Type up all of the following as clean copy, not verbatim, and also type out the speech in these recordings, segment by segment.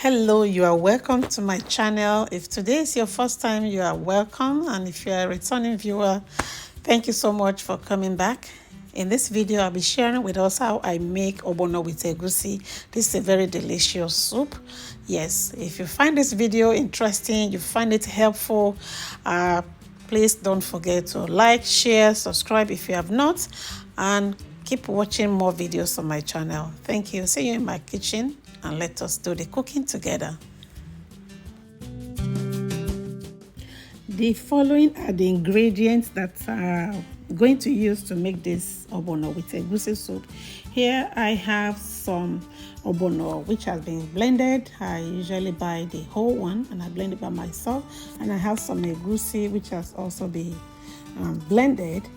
Hello, you are welcome to my channel. If today is your first time, you are welcome, and if you are a returning viewer, thank you so much for coming back. In this video, I'll be sharing with us how I make ogbono with egusi. This is a very delicious soup. Yes, if you find this video interesting, you find it helpful, please don't forget to like, share, subscribe if you have not, and keep watching more videos on my channel. Thank you. See you in my kitchen, and let us do the cooking together. The following are the ingredients that I'm going to use to make this ogbono with egusi soup. Here I have some ogbono which has been blended. I usually buy the whole one and I blend it by myself. And I have some egusi which has also been blended.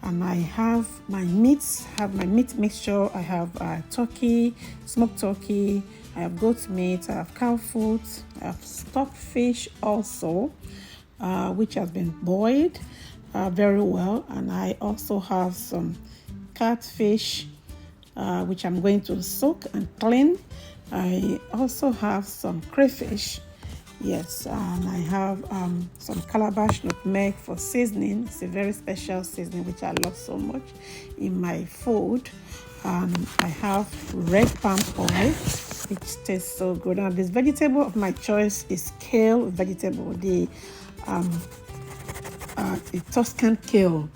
And I have my meats, meat mixture. I have turkey, smoked turkey, I have goat meat, I have cow foot, I have stockfish also, which has been boiled very well. And I also have some catfish, which I'm going to soak and clean. I also have some crayfish. Yes, and I have some calabash nutmeg for seasoning. It's a very special seasoning which I love so much in my food. I have red palm oil, which tastes so good. Now, this vegetable of my choice is kale vegetable, the Tuscan kale.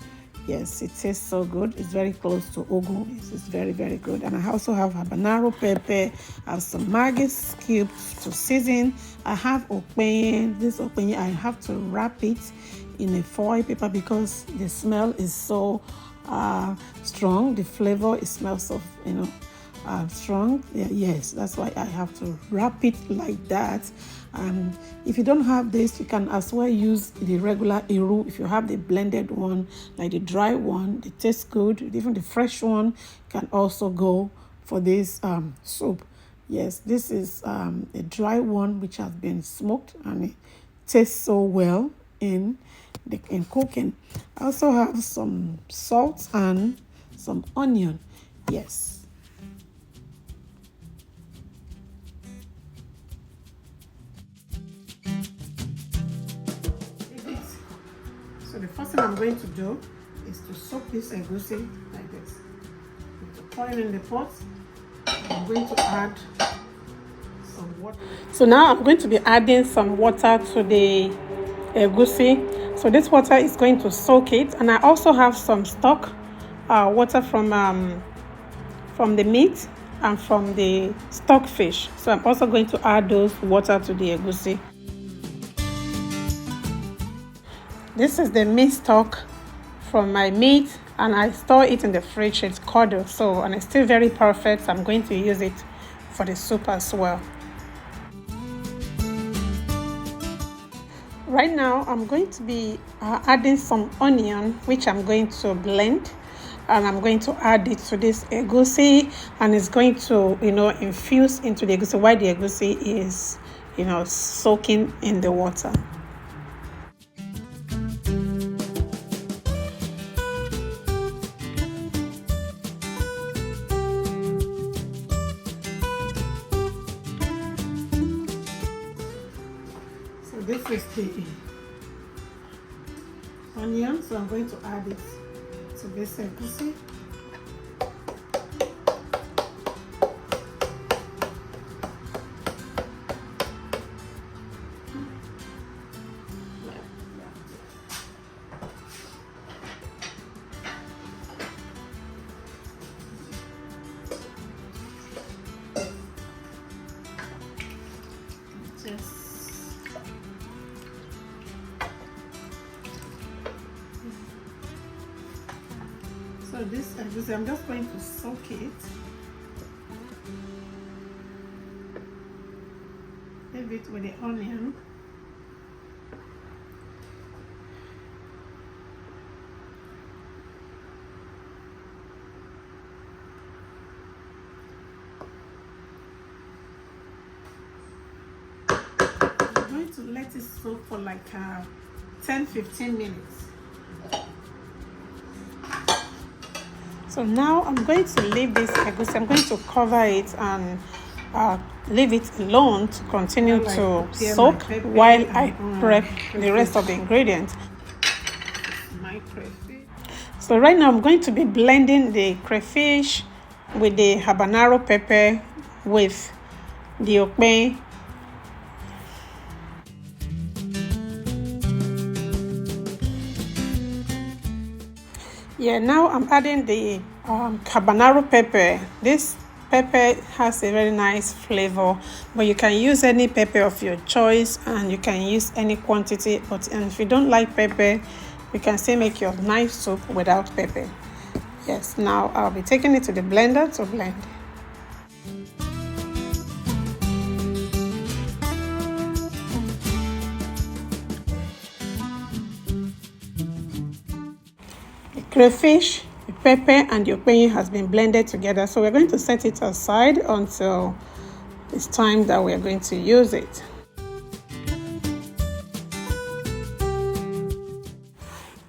Yes, it tastes so good. It's very close to ugu. It's very, very good. And I also have habanero pepper. I have some Maggi cubes to season. I have ogbono. This ogbono, I have to wrap it in a foil paper because the smell is so strong. The flavor, it smells of, strong. Yes, that's why I have to wrap it like that. And if you don't have this, you can as well use the regular iru. If you have the blended one, like the dry one, it tastes good. Even the fresh one can also go for this soup. Yes, this is a dry one which has been smoked and it tastes so well in cooking. I also have some salt and some onion. Yes. So the first thing I'm going to do is to soak this egusi like this. To pour it in the pot. I'm going to add some water. So now I'm going to be adding some water to the egusi. So this water is going to soak it, and I also have some stock water from the meat and from the stockfish. So I'm also going to add those water to the egusi. This is the meat stock from my meat, and I store it in the fridge. It's curdled, and it's still very perfect. I'm going to use it for the soup as well. Right now, I'm going to be adding some onion, which I'm going to blend, and I'm going to add it to this egusi, and it's going to, infuse into the egusi while the egusi is, soaking in the water. This is the onion, so I'm going to add it to this egusi. So this egusi, I'm just going to soak it. Leave it with the onion. I'm going to let it soak for like 10-15 minutes. So now I'm going to leave this egusi. I'm going to cover it and leave it alone to continue to soak while I prep the rest of the ingredients. So right now I'm going to be blending the crayfish with the habanero pepper with the okpei. Yeah, now I'm adding the habanero pepper. This pepper has a very nice flavor, but you can use any pepper of your choice and you can use any quantity. But and if you don't like pepper, you can still make your nice soup without pepper. Yes, now I'll be taking it to the blender to blend. Crayfish, the pepper, and the okpei has been blended together. So we're going to set it aside until it's time that we're going to use it.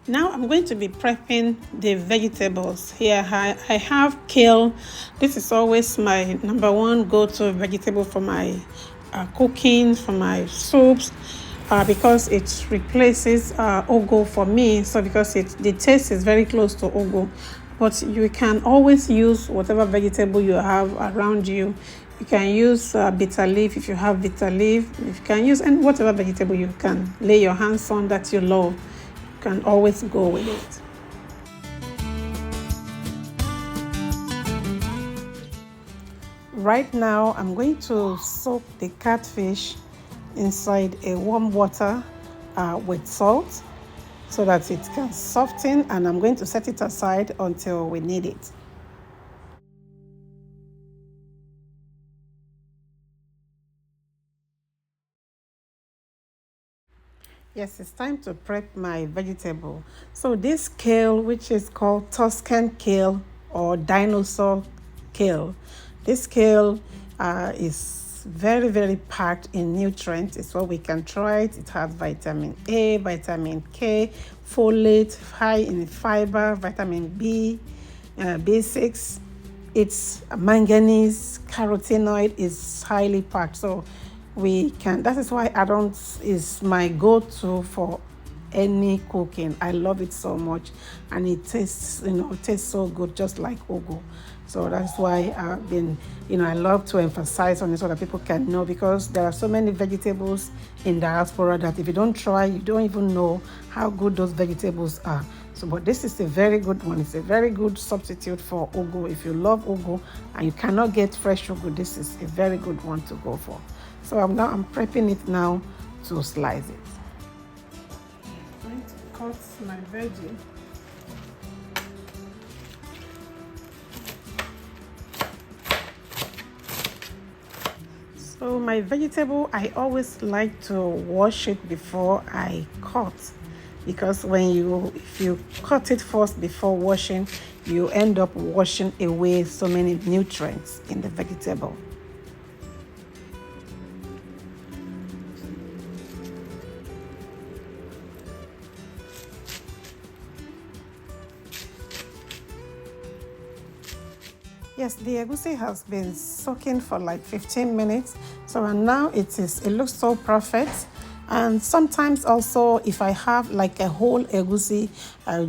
Now I'm going to be prepping the vegetables. Here I have kale. This is always my number one go-to vegetable for my cooking, for my soups. Because it replaces ugu for me. So because the taste is very close to ugu, but you can always use whatever vegetable you have around you. You can use bitter leaf if you have bitter leaf. You can use and whatever vegetable you can lay your hands on that you love. You can always go with it. Right now, I'm going to soak the catfish inside a warm water with salt so that it can soften, and I'm going to set it aside until we need it. Yes, it's time to prep my vegetable. So this kale, which is called Tuscan kale or dinosaur kale, this kale is very, very packed in nutrients. It's what we can try it. It has vitamin A, vitamin K, folate, high in fiber, vitamin B, B6. It's manganese, carotenoid is highly packed. So we can, that is why Adon is my go-to for any cooking. I love it so much, and it tastes, it tastes so good, just like ugu. So that's why I've been, I love to emphasize on it so that people can know, because there are so many vegetables in diaspora that if you don't try, you don't even know how good those vegetables are. So, but this is a very good one. It's a very good substitute for ugu. If you love ugu and you cannot get fresh ugu, this is a very good one to go for. So I'm prepping it now to slice it. I'm going to cut my veggie. So my vegetable, I always like to wash it before I cut, because if you cut it first before washing, you end up washing away so many nutrients in the vegetable. Yes, the egusi has been soaking for like 15 minutes. So now it looks so perfect. And sometimes also, if I have like a whole egusi, I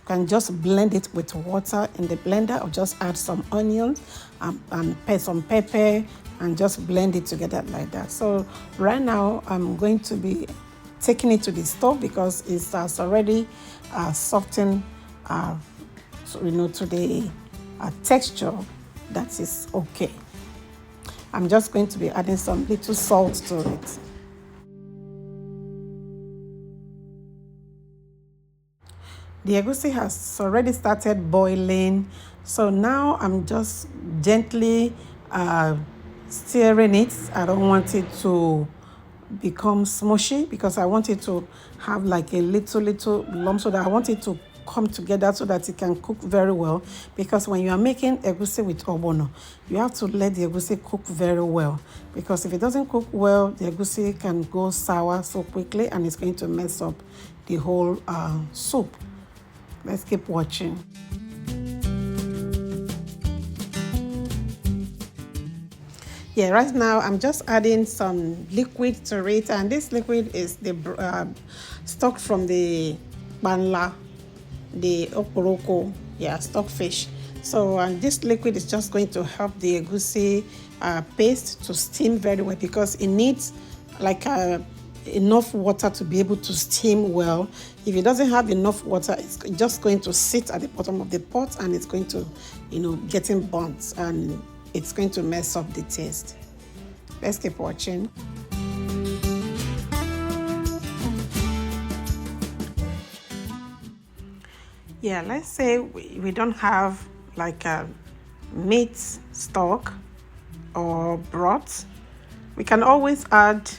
can just blend it with water in the blender, or just add some onions and some pepper and just blend it together like that. So right now I'm going to be taking it to the stove because it has already softened to the texture that is okay. I'm just going to be adding some little salt to it. The egusi has already started boiling, so now I'm just gently stirring it. I don't want it to become smushy because I want it to have like a little lump, so that I want it to come together so that it can cook very well. Because when you are making egusi with ogbono, you have to let the egusi cook very well, because if it doesn't cook well, the egusi can go sour so quickly and it's going to mess up the whole soup. Let's keep watching. Yeah, right now I'm just adding some liquid to it, and this liquid is the stock from the banla, the oporoko, yeah, stockfish. So this liquid is just going to help the egusi paste to steam very well, because it needs like enough water to be able to steam well. If it doesn't have enough water, it's just going to sit at the bottom of the pot, and it's going to, getting burnt, and it's going to mess up the taste. Let's keep watching. Yeah, let's say we don't have like a meat stock or broth. We can always add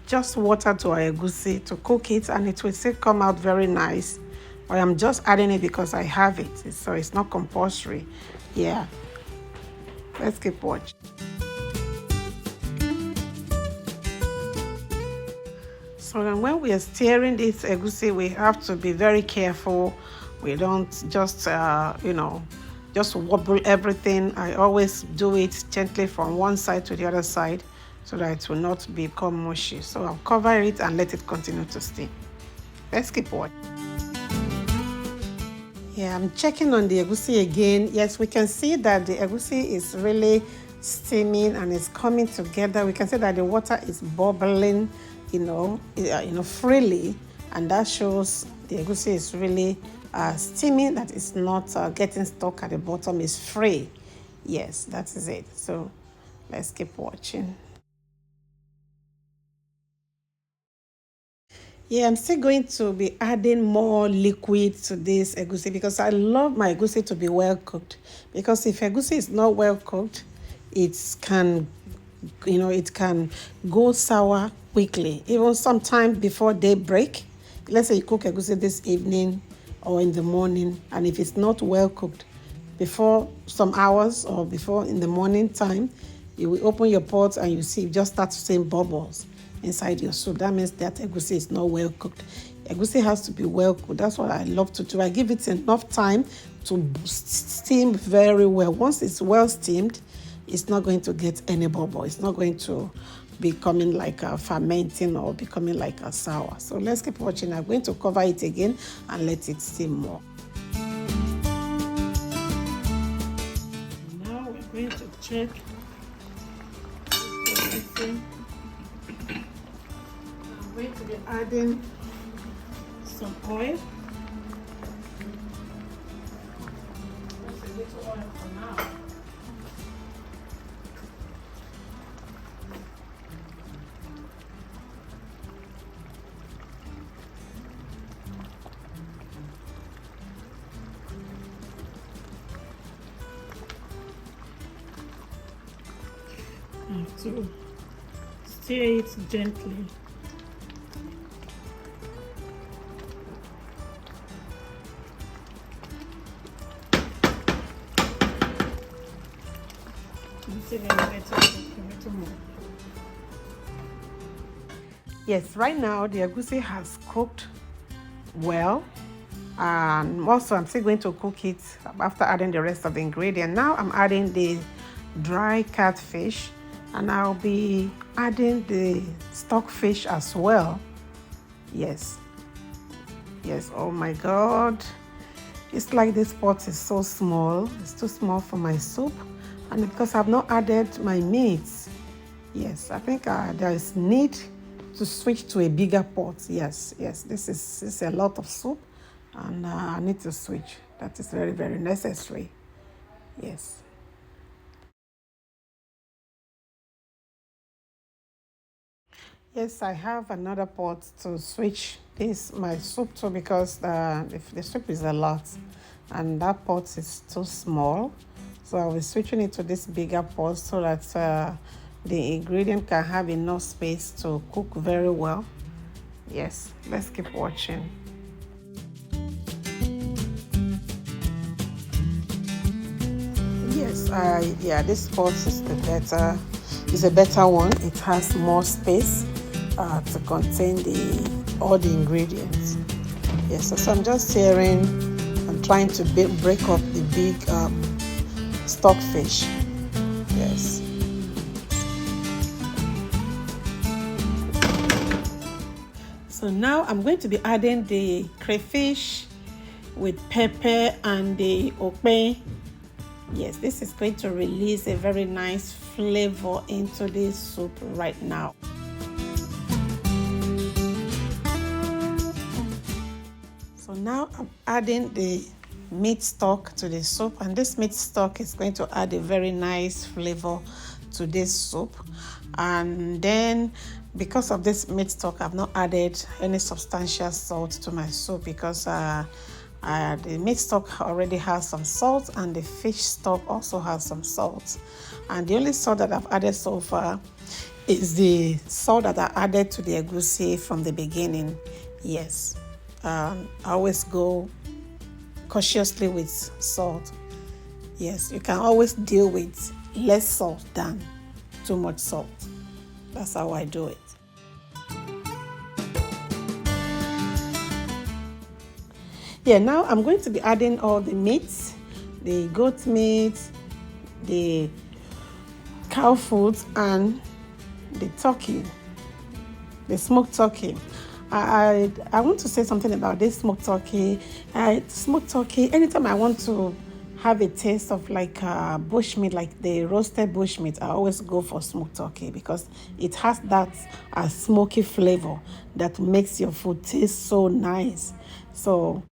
just water to our egusi to cook it, and it will still come out very nice. But I'm just adding it because I have it, so it's not compulsory. Yeah, let's keep watching. So then when we are stirring this egusi, we have to be very careful. We don't just, just wobble everything. I always do it gently from one side to the other side so that it will not become mushy. So I'll cover it and let it continue to steam. Let's keep watching. Yeah, I'm checking on the egusi again. Yes, we can see that the egusi is really steaming and it's coming together. We can see that the water is bubbling, freely, and that shows the egusi is really steaming, that it's not getting stuck at the bottom, is free. Yes, that is it. So let's keep watching. Yeah, I'm still going to be adding more liquid to this egusi because I love my egusi to be well cooked. Because if egusi is not well cooked, it can go sour quickly, even sometime before daybreak. Let's say you cook egusi this evening or in the morning, and if it's not well cooked, before some hours or before in the morning time, you will open your pot and you see, just start seeing bubbles inside your soup. That means that egusi is not well cooked. Egusi has to be well cooked. That's what I love to do. I give it enough time to steam very well. Once it's well steamed, it's not going to get any bubble. It's not going to becoming like a fermenting or becoming like a sour. So let's keep watching. I'm going to cover it again and let it steam more. Now we're going to check. I'm going to be adding some oil. Just a little oil for now. To stir it gently. Yes, right now the egusi has cooked well, and also I'm still going to cook it after adding the rest of the ingredient. Now I'm adding the dry catfish, and I'll be adding the stockfish as well. Yes, oh my God, it's like this pot is so small. It's too small for my soup, and because I've not added my meats, yes, I think there is need to switch to a bigger pot. Yes, this is a lot of soup, and I need to switch. That is very, very necessary. Yes. Yes, I have another pot to switch my soup to, because if the soup is a lot and that pot is too small, so I'll be switching it to this bigger pot so that the ingredient can have enough space to cook very well. Yes, let's keep watching. Yes, this pot is a better one. It has more space to contain all the ingredients. Yes, so I'm just stirring and trying to break up the big stockfish. Yes. So now I'm going to be adding the crayfish with pepper and the okpe. Yes, this is going to release a very nice flavor into this soup right now. So now I'm adding the meat stock to the soup, and this meat stock is going to add a very nice flavor to this soup. And then because of this meat stock, I've not added any substantial salt to my soup because the meat stock already has some salt and the fish stock also has some salt. And the only salt that I've added so far is the salt that I added to the egusi from the beginning. Yes, I always go cautiously with salt. Yes, you can always deal with less salt than too much salt. That's how I do it. Yeah, now I'm going to be adding all the meats, the goat meat, the cow foot, and the turkey, the smoked turkey. I want to say something about this smoked turkey. Smoked turkey, anytime I want to have a taste of like bushmeat, like the roasted bushmeat, I always go for smoked turkey because it has that smoky flavor that makes your food taste so nice. So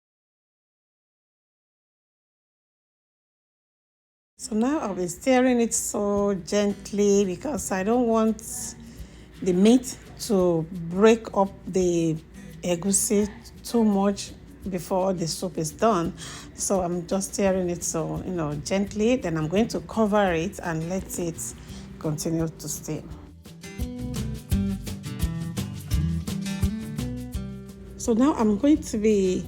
now I'll be stirring it so gently because I don't want the meat to break up the egusi too much before the soup is done. So I'm just stirring it so gently. Then I'm going to cover it and let it continue to steam. So now I'm going to be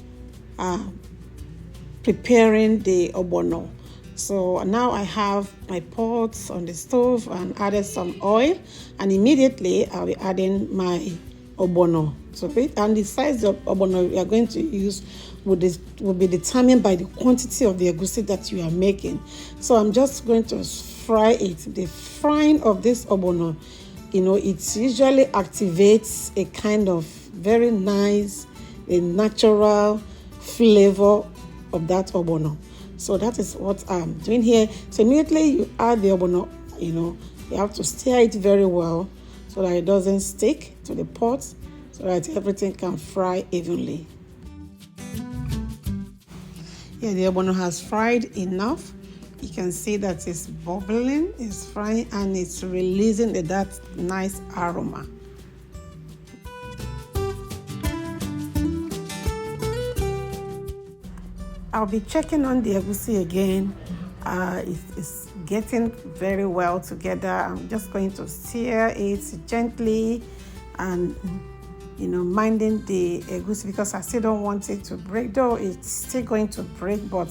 preparing the ogbono. So now I have my pot on the stove and added some oil, and immediately I'll be adding my ogbono to it. And the size of ogbono we are going to use will be determined by the quantity of the egusi that you are making. So I'm just going to fry it. The frying of this ogbono, it usually activates a kind of very nice, a natural flavor of that ogbono. So that is what I'm doing here. So immediately you add the ogbono, you have to stir it very well so that it doesn't stick to the pot, so that everything can fry evenly. Yeah, the ogbono has fried enough. You can see that it's bubbling, it's frying, and it's releasing that nice aroma. I'll be checking on the egusi again. It's getting very well together. I'm just going to stir it gently and minding the egusi because I still don't want it to break, though it's still going to break, but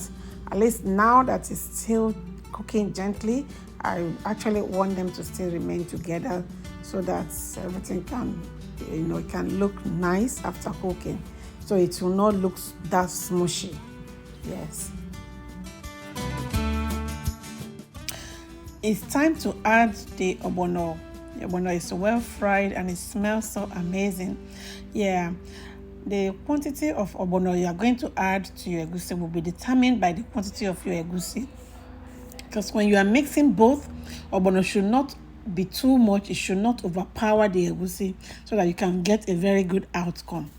at least now that it's still cooking gently, I actually want them to still remain together so that everything can it can look nice after cooking, so it will not look that smushy. Yes. It's time to add the ogbono. The ogbono is well fried and it smells so amazing. Yeah. The quantity of ogbono you are going to add to your egusi will be determined by the quantity of your egusi. Because when you are mixing both, ogbono should not be too much. It should not overpower the egusi so that you can get a very good outcome.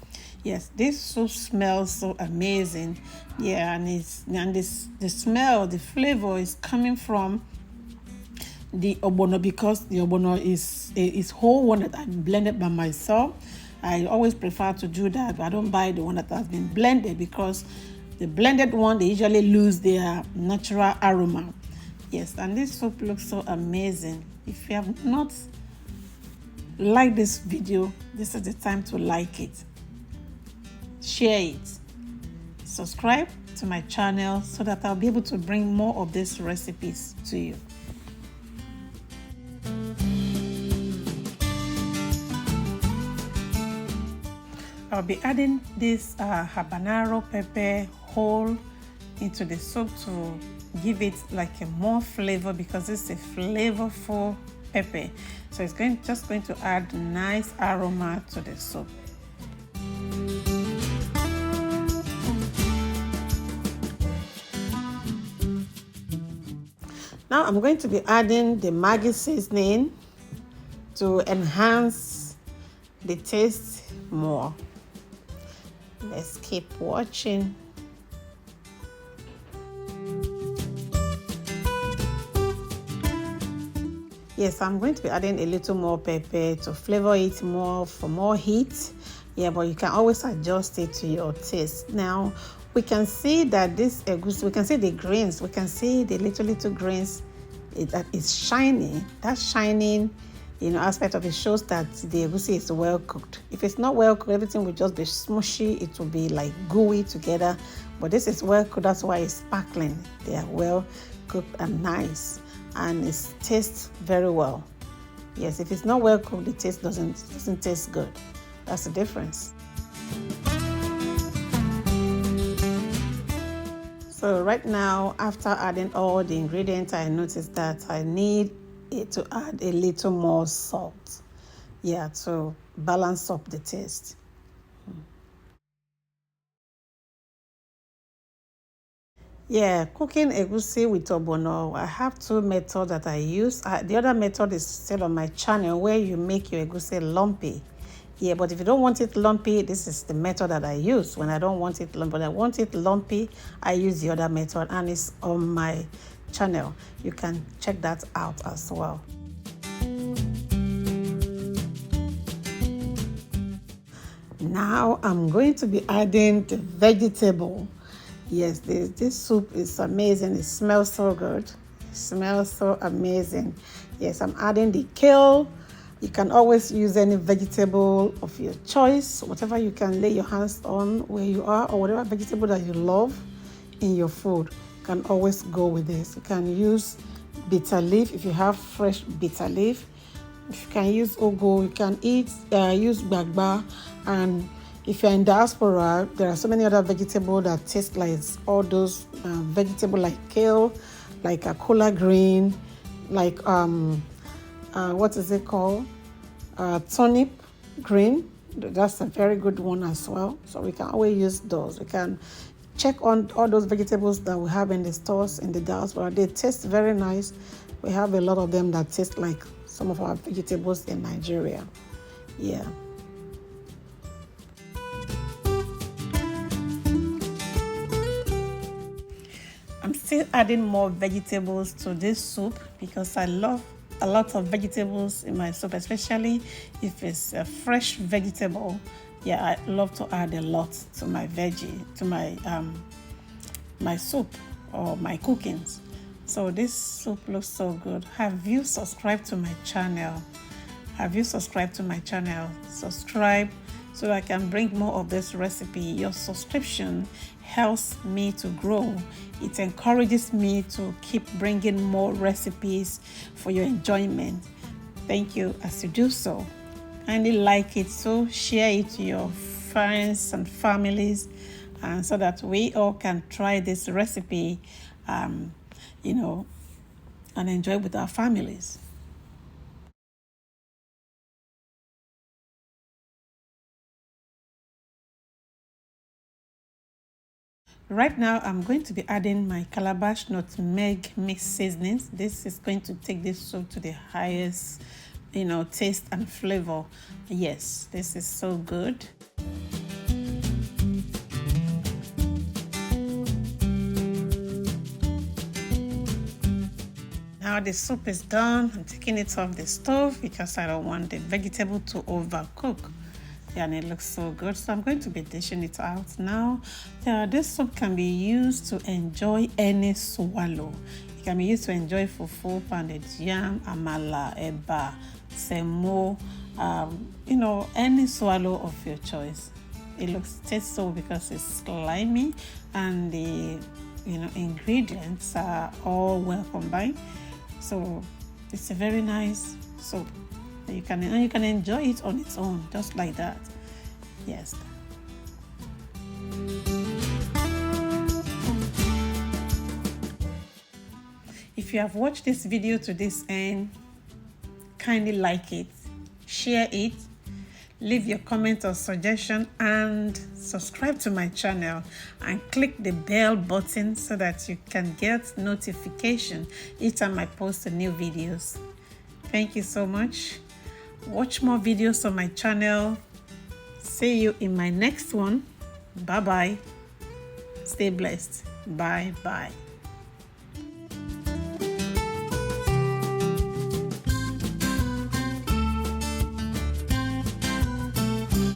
Yes, this soup smells so amazing. Yeah, and the smell, the flavor is coming from the ogbono because the ogbono is whole one that I blended by myself. I always prefer to do that, but I don't buy the one that has been blended because the blended one, they usually lose their natural aroma. Yes, and this soup looks so amazing. If you have not liked this video, this is the time to like it. Share it. Subscribe to my channel so that I'll be able to bring more of these recipes to you. I'll be adding this habanero pepper whole into the soup to give it like a more flavor because it's a flavorful pepper. So it's just going to add nice aroma to the soup. Now I'm going to be adding the Maggi seasoning to enhance the taste more. Let's keep watching. Yes, I'm going to be adding a little more pepper to flavor it more for more heat. Yeah, but you can always adjust it to your taste. Now, we can see that this egusi, we can see the grains, we can see the little grains that is shiny. That shining, aspect of it shows that the egusi is well cooked. If it's not well cooked, everything will just be smushy. It will be like gooey together. But this is well cooked, that's why it's sparkling. They are well cooked and nice, and it tastes very well. Yes, if it's not well cooked, the taste doesn't taste good. That's the difference. So right now, after adding all the ingredients, I noticed that I need to add a little more salt. Yeah, to balance up the taste. Yeah, cooking egusi with ogbono, I have two methods that I use. The other method is still on my channel, where you make your egusi lumpy. Yeah, but if you don't want it lumpy, this is the method that I use. When I don't want it lumpy, but I want it lumpy, I use the other method, and it's on my channel. You can check that out as well. Now I'm going to be adding the vegetable. Yes, this soup is amazing. It smells so good. It smells so amazing. Yes, I'm adding the kale. You can always use any vegetable of your choice, whatever you can lay your hands on where you are, or whatever vegetable that you love in your food. You can always go with this. You can use bitter leaf if you have fresh bitter leaf. If you can use ugu, you can use gbagba, and if you're in diaspora, there are so many other vegetables that taste like all those vegetables, like kale, like a collard green, like what is it called? Turnip green. That's a very good one as well. So we can always use those. We can check on all those vegetables that we have in the stores in the diaspora. They taste very nice. We have a lot of them that taste like some of our vegetables in Nigeria. Yeah. I'm still adding more vegetables to this soup because I love a lot of vegetables in my soup, especially if it's a fresh vegetable. Yeah, I love to add a lot to my veggie, to my soup or my cookings. So this soup looks so good. Have you subscribed to my channel? Have you subscribed to my channel? Subscribe so that I can bring more of this recipe. Your subscription helps me to grow. It encourages me to keep bringing more recipes for your enjoyment. Thank you as you do so. Kindly like it, so share it to your friends and families, and so that we all can try this recipe, and enjoy with our families. Right now, I'm going to be adding my calabash nutmeg mixed seasonings. This is going to take this soup to the highest, taste and flavor. Yes, this is so good. Now the soup is done. I'm taking it off the stove because I don't want the vegetable to overcook. Yeah, and it looks so good. So I'm going to be dishing it out now. This soup can be used to enjoy any swallow. It can be used to enjoy fufu, pounded yam, amala, eba, semo, any swallow of your choice. It tastes so because it's slimy, and the ingredients are all well combined. So it's a very nice soup. You can enjoy it on its own, just like that. Yes. If you have watched this video to this end, kindly like it, share it, leave your comment or suggestion, and subscribe to my channel and click the bell button so that you can get notification each time I post a new videos. Thank you so much. Watch more videos on my channel. See you in my next one. Bye bye. Stay blessed. Bye bye.